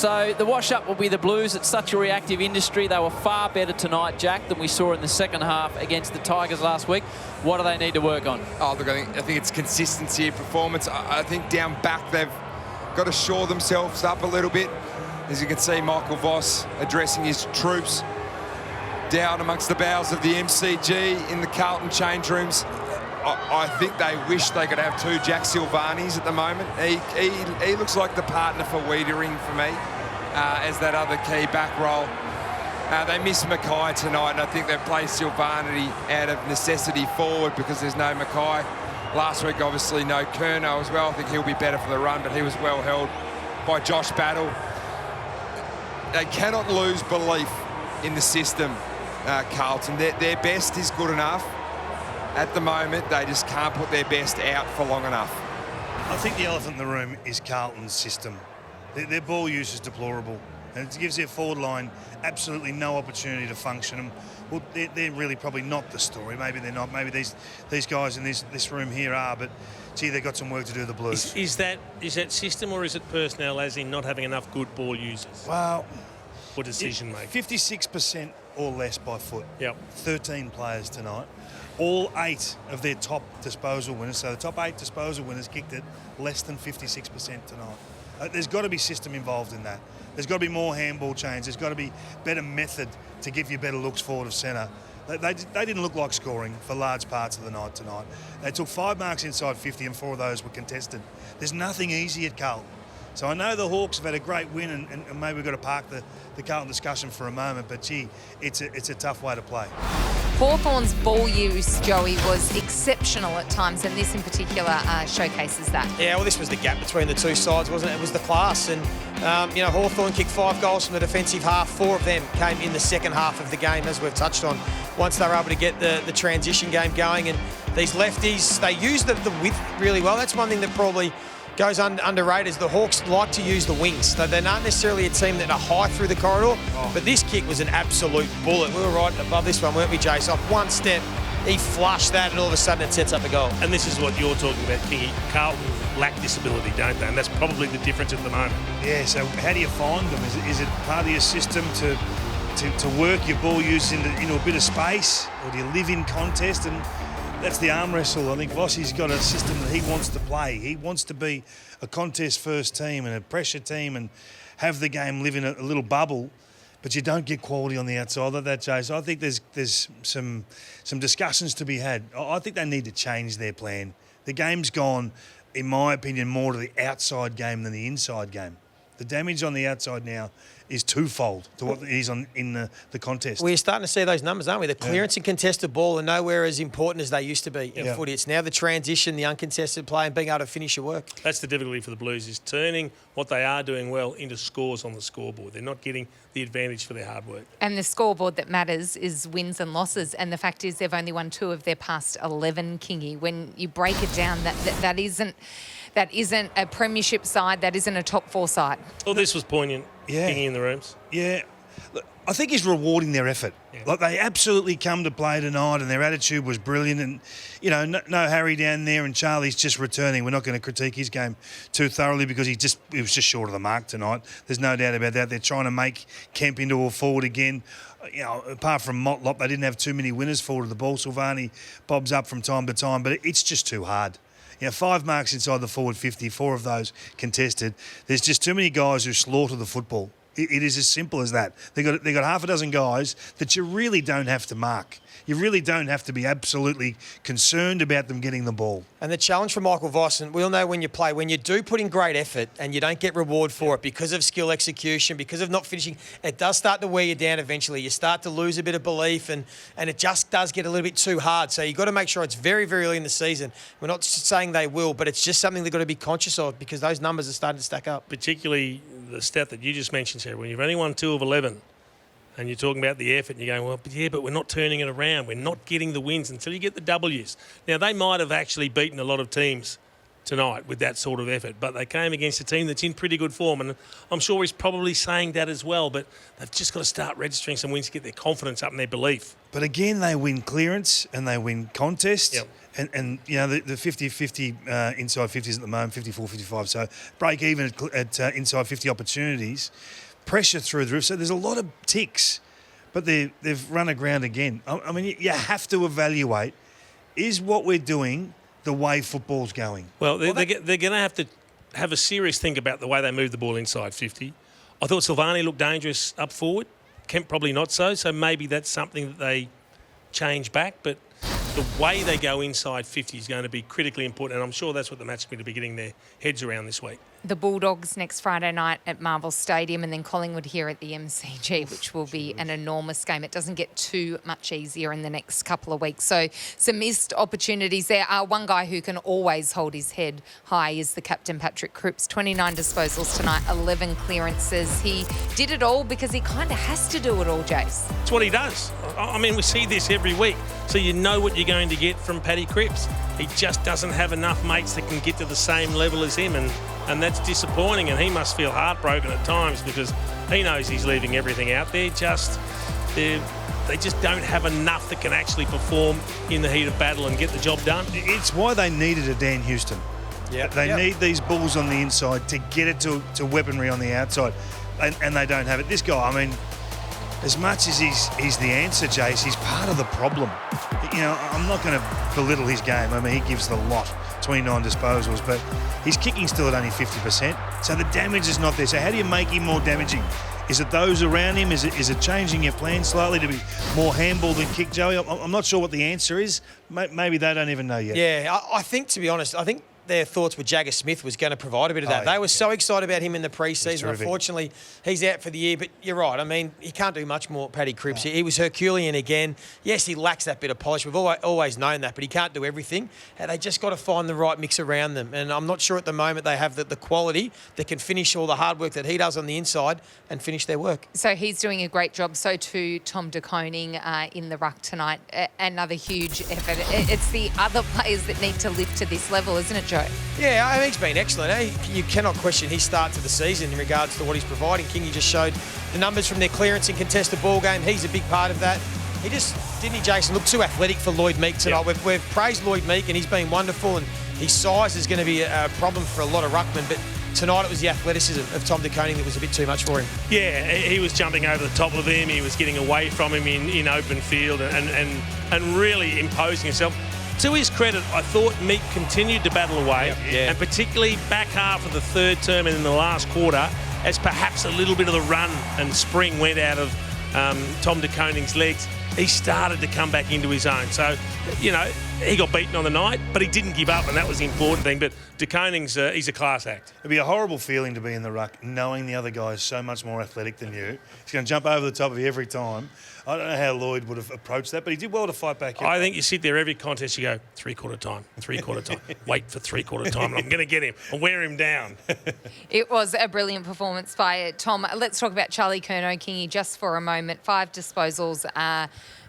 So the wash-up will be the Blues. It's such a reactive industry. They were far better tonight, Jack, than we saw in the second half against the Tigers last week. What do they need to work on? Oh, look, I think it's consistency of performance. I think down back they've got to shore themselves up a little bit. As you can see, Michael Voss addressing his troops down amongst the bowels of the MCG in the Carlton change rooms. I think they wish they could have two Jack Silvanis at the moment. He looks like the partner for Wiedering for me as that other key back roll. They miss Mackay tonight, and I think they've played Silvani out of necessity forward because there's no Mackay. Last week, obviously, no Curnow as well. I think he'll be better for the run, but he was well held by Josh Battle. They cannot lose belief in the system, Carlton. Their best is good enough. At the moment, they just can't put their best out for long enough. I think the elephant in the room is Carlton's system. Their ball use is deplorable, and it gives their forward line absolutely no opportunity to function. Well, they're really probably not the story. Maybe they're not. Maybe these guys in this room here are, but gee, they've got some work to do, the Blues. Is that system, or is it personnel, as in not having enough good ball users? Well, or decision making? 56% or less by foot. Yep. 13 players tonight. All 8 of their top disposal winners, so the top 8 disposal winners kicked it less than 56% tonight. There's got to be system involved in that. There's got to be more handball change. There's got to be better method to give you better looks forward of centre. They didn't look like scoring for large parts of the night tonight. They took 5 marks inside 50 and 4 of those were contested. There's nothing easy at Carlton. So I know the Hawks have had a great win, and maybe we've got to park the Carlton discussion for a moment, but gee, it's a tough way to play. Hawthorn's ball use, Joey, was exceptional at times, and this in particular showcases that. Yeah, well, this was the gap between the two sides, wasn't it? It was the class, and Hawthorn kicked 5 goals from the defensive half. 4 of them came in the second half of the game, as we've touched on. Once they were able to get the transition game going, and these lefties, they used the width really well. That's one thing that probably goes underrated. Is the Hawks like to use the wings. They're not necessarily a team that are high through the corridor, but this kick was an absolute bullet. We were right above this one, weren't we, Jace? Off one step, he flushed that, and all of a sudden it sets up a goal. And this is what you're talking about, Kingy. Carlton lack this ability, don't they? And that's probably the difference at the moment. Yeah, so how do you find them? Is it part of your system to work your ball use into a bit of space, or do you live in contest? And that's the arm wrestle. I think Vossi's got a system that he wants to play. He wants to be a contest-first team and a pressure team and have the game live in a little bubble, but you don't get quality on the outside of that, Jay. So I think there's some discussions to be had. I think they need to change their plan. The game's gone, in my opinion, more to the outside game than the inside game. The damage on the outside now is twofold to what it is in the contest. We're starting to see those numbers, aren't we? The clearance and contested ball are nowhere as important as they used to be in footy. It's now the transition, the uncontested play, and being able to finish your work. That's the difficulty for the Blues, is turning what they are doing well into scores on the scoreboard. They're not getting the advantage for their hard work. And the scoreboard that matters is wins and losses. And the fact is they've only won 2 of their past 11, Kingy. When you break it down, that isn't a premiership side, that isn't a top 4 side. Well, this was poignant, Kingy in the rooms. Yeah. Look, I think he's rewarding their effort. Yeah. Like, they absolutely come to play tonight, and their attitude was brilliant. And, no Harry down there, and Charlie's just returning. We're not going to critique his game too thoroughly because he was just short of the mark tonight. There's no doubt about that. They're trying to make Kemp into a forward again. Apart from Motlop, they didn't have too many winners forward of the ball. Silvani bobs up from time to time, but it's just too hard. 5 marks inside the forward 50, 4 of those contested. There's just too many guys who slaughter the football. It is as simple as that. They got half a dozen guys that you really don't have to mark. You really don't have to be absolutely concerned about them getting the ball. And the challenge for Michael Voss, and we all know when you play, when you do put in great effort and you don't get reward for it because of skill execution, because of not finishing, it does start to wear you down eventually. You start to lose a bit of belief, and it just does get a little bit too hard. So you've got to make sure it's very, very early in the season. We're not saying they will, but it's just something they've got to be conscious of because those numbers are starting to stack up. Particularly the stat that you just mentioned, Sarah, when you've only won 2 of 11 and you're talking about the effort and you're going, but we're not turning it around. We're not getting the wins until you get the W's. Now, they might have actually beaten a lot of teams tonight with that sort of effort. But they came against a team that's in pretty good form, and I'm sure he's probably saying that as well. But they've just got to start registering some wins to get their confidence up and their belief. But again, they win clearance and they win contest. Yep. And you know, the 50-50 inside 50s at the moment, 54-55. So break even at inside 50 opportunities. Pressure through the roof. So there's a lot of ticks, but they've run aground again. I mean, you have to evaluate, is what we're doing the way football's going? Well, they're going to have a serious think about the way they move the ball inside 50. I thought Silvani looked dangerous up forward. Kemp probably not so maybe that's something that they change back. But the way they go inside 50 is going to be critically important, and I'm sure that's what the match is going to be getting their heads around this week. The Bulldogs next Friday night at Marvel Stadium, and then Collingwood here at the MCG, which will be an enormous game. It doesn't get too much easier in the next couple of weeks. So some missed opportunities there. One guy who can always hold his head high is the captain, Patrick Cripps. 29 disposals tonight, 11 clearances. He did it all because he kind of has to do it all, Jace. That's what he does. I mean, we see this every week. So you know what you're going to get from Paddy Cripps. He just doesn't have enough mates that can get to the same level as him, and that's disappointing, and he must feel heartbroken at times because he knows he's leaving everything out there. They just don't have enough that can actually perform in the heat of battle and get the job done. It's why they needed a Dan Houston. They need these balls on the inside to get it to weaponry on the outside, and they don't have it. This guy, I mean, as much as he's the answer, Jace, he's part of the problem. You know, I'm not going to belittle his game. I mean, he gives the lot, 29 disposals, but his kicking's still at only 50%. So the damage is not there. So how do you make him more damaging? Is it those around him? Is it changing your plan slightly to be more handball than kick, Joey? I'm not sure what the answer is. Maybe they don't even know yet. Yeah, I think, to be honest, I think their thoughts were Jagger Smith was going to provide a bit of that. They were so excited about him in the pre-season. Unfortunately, he's out for the year. But you're right. I mean, he can't do much more, Paddy Cripps. He was Herculean again. Yes, he lacks that bit of polish. We've always known that, but he can't do everything. And they just got to find the right mix around them. And I'm not sure at the moment they have the quality that can finish all the hard work that he does on the inside and finish their work. So he's doing a great job. So too, Tom De Koning in the ruck tonight. Another huge effort. It's the other players that need to lift to this level, isn't it, Joe? Yeah, I mean, he's been excellent. You cannot question his start to the season in regards to what he's providing. Kingy just showed the numbers from their clearance and contested ball game. He's a big part of that. He just, didn't he, Jason, look too athletic for Lloyd Meek tonight. Yep. We've praised Lloyd Meek and he's been wonderful, and his size is going to be a problem for a lot of ruckmen, but tonight it was the athleticism of Tom De Koning that was a bit too much for him. Yeah, he was jumping over the top of him. He was getting away from him in open field and really imposing himself. To his credit, I thought Meek continued to battle away, and particularly back half of the third term and in the last quarter, as perhaps a little bit of the run and spring went out of Tom De Koning's legs, he started to come back into his own. So, you know, he got beaten on the night, but he didn't give up, and that was the important thing. But De Koning's he's a class act. It'd be a horrible feeling to be in the ruck, knowing the other guy is so much more athletic than you. He's going to jump over the top of you every time. I don't know how Lloyd would have approached that, but he did well to fight back. I think you sit there every contest, you go, three-quarter time, wait for three-quarter time, and I'm going to get him. I'll wear him down. It was a brilliant performance by Tom. Let's talk about Charlie Curnow-Kingy just for a moment. 5 disposals,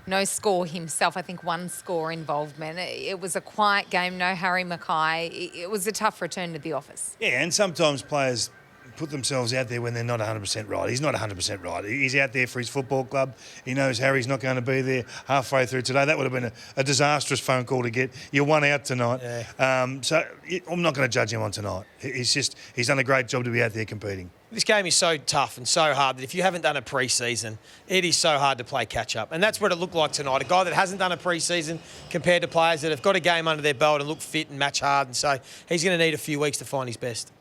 no score himself. I think 1 score involvement. It was a quiet game, no Harry Mackay. It was a tough return to the office. Yeah, and sometimes players put themselves out there when they're not 100% right. He's not 100% right. He's out there for his football club. He knows Harry's not going to be there halfway through today. That would have been a disastrous phone call to get. You're 1 out tonight. Yeah. So I'm not going to judge him on tonight. He's done a great job to be out there competing. This game is so tough and so hard that if you haven't done a pre-season, it is so hard to play catch-up. And that's what it looked like tonight. A guy that hasn't done a pre-season compared to players that have got a game under their belt and look fit and match hard. And so he's going to need a few weeks to find his best.